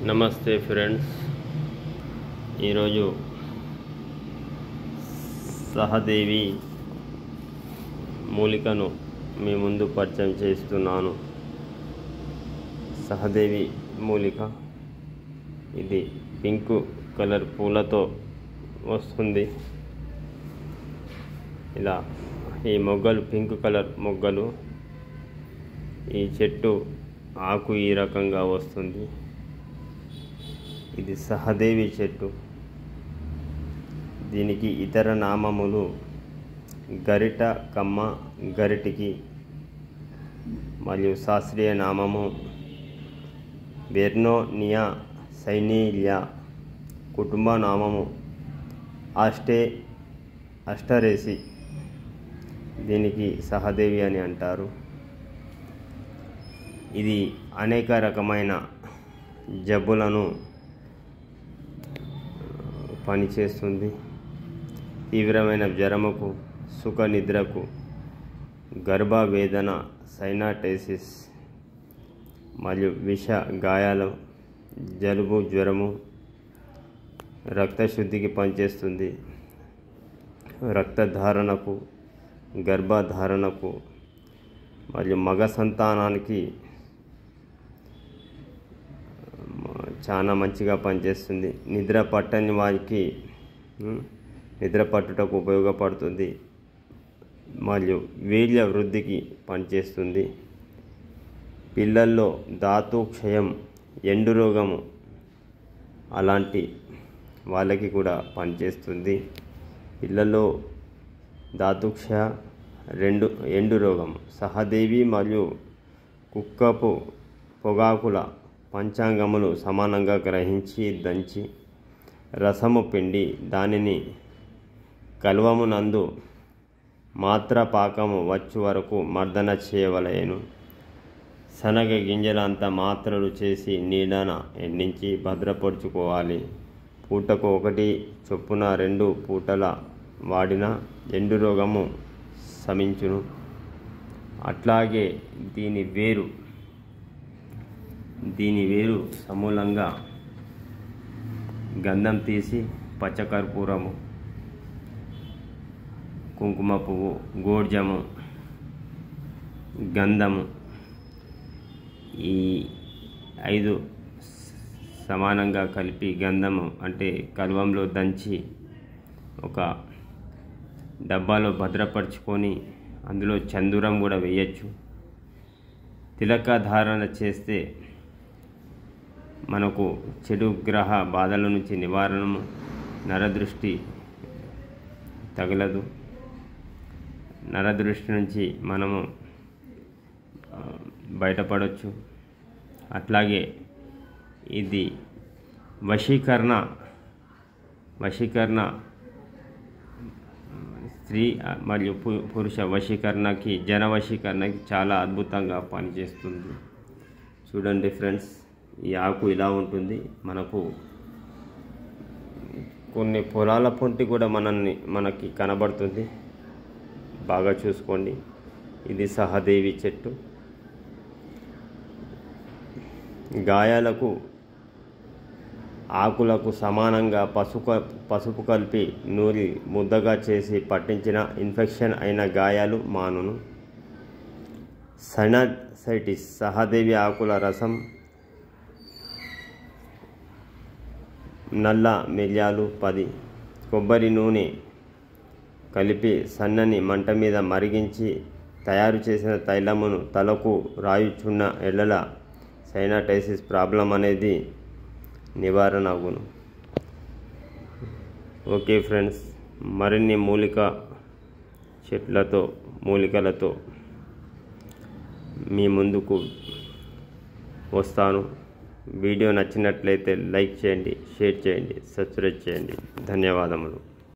నమస్తే ఫ్రెండ్స్, ఈరోజు సహదేవి మూలికను మీ ముందు పరిచయం చేస్తున్నాను. సహదేవి మూలిక ఇది పింక్ కలర్ పూలతో వస్తుంది. ఇలా ఈ మొగ్గలు పింక్ కలర్ మొగ్గలు, ఈ చెట్టు ఆకు ఈ రకంగా వస్తుంది. ఇది సహదేవి చెట్టు. దీనికి ఇతర నామములు గరిట కమ్మ, గరిటికి, మరియు శాస్త్రీయ నామము వెర్నోనియా సైనీలియా, కుటుంబ నామము అస్టరేసి. దీనికి సహదేవి అని అంటారు. ఇది అనేక రకమైన జబ్బులను పనిచేస్తుంది. తీవ్రమైన జ్వరముకు, సుఖ నిద్రకు, గర్భవేదన, సైనాటైసిస్ మరియు విష గాయాలు, జలుబు, జ్వరము, రక్తశుద్ధికి పనిచేస్తుంది. రక్తధారణకు, గర్భధారణకు మరియు మగ సంతానానికి చాలా మంచిగా పనిచేస్తుంది. నిద్ర పట్టని వారికి నిద్ర పట్టుటకు ఉపయోగపడుతుంది మరియు వీర్య వృద్ధికి పనిచేస్తుంది. పిల్లల్లో ధాతు క్షయం, ఎండు రోగము అలాంటి వాళ్ళకి కూడా పనిచేస్తుంది. పిల్లల్లో ధాతుక్షయ, ఎండు రోగం. సహదేవి మరియు కుక్కపు పొగాకుల పంచాంగములు సమానంగా గ్రహించి దంచి రసము పిండి దానిని కల్వమునందు మాత్ర పాకము వచ్చు వరకు మర్దన చేయవలెను. శనగ గింజలంతా మాత్రలు చేసి నీడన ఎండించి భద్రపరుచుకోవాలి. పూటకు 1 చొప్పున 2 పూటల వాడిన ఎండు రోగము శమించును. అట్లాగే దీని వేరు సమూలంగా గంధం తీసి, పచ్చకర్పూరము, కుంకుమ పువ్వు, గోర్జము, గంధము, ఈ 5 సమానంగా కలిపి గంధము అంటే కల్వంలో దంచి ఒక డబ్బాలో భద్రపరుచుకొని అందులో చందూరం కూడా వేయచ్చు. తిలక ధారణ చేస్తే మనకు చెడు గ్రహ బాధల నుంచి నివారణము, నరదృష్టి తగలదు. నరదృష్టి నుంచి మనము బయటపడవచ్చు. అట్లాగే ఇది వశీకరణ స్త్రీ మరియు పురుష వశీకరణకి, జన వశీకరణకి చాలా అద్భుతంగా పనిచేస్తుంది. చూడండి ఫ్రెండ్స్, ఈ ఆకు ఇలా ఉంటుంది. మనకు కొన్ని పొలాల పొంటి కూడా మనకి కనబడుతుంది. బాగా చూసుకోండి. ఇది సహదేవి చెట్టు. గాయాలకు, ఆకులకు సమానంగా పసుపు కలిపి నూరి ముద్దగా చేసి పట్టించిన ఇన్ఫెక్షన్ అయిన గాయాలు మానును. సైనసైటిస్, సహదేవి ఆకుల రసం, నల్ల మిరియాలు 10, కొబ్బరి నూనె కలిపి సన్నని మంట మీద మరిగించి తయారు చేసిన తైలమును తలకు రాయుచున్న ఎడల సైనటైసిస్ ప్రాబ్లం అనేది నివారణ అగును. ఓకే ఫ్రెండ్స్, మరిన్ని మూలికలతో మీ ముందుకు వస్తాను. వీడియో నచ్చినట్లయితే లైక్ చేయండి, షేర్ చేయండి, సబ్స్క్రైబ్ చేయండి. ధన్యవాదములు.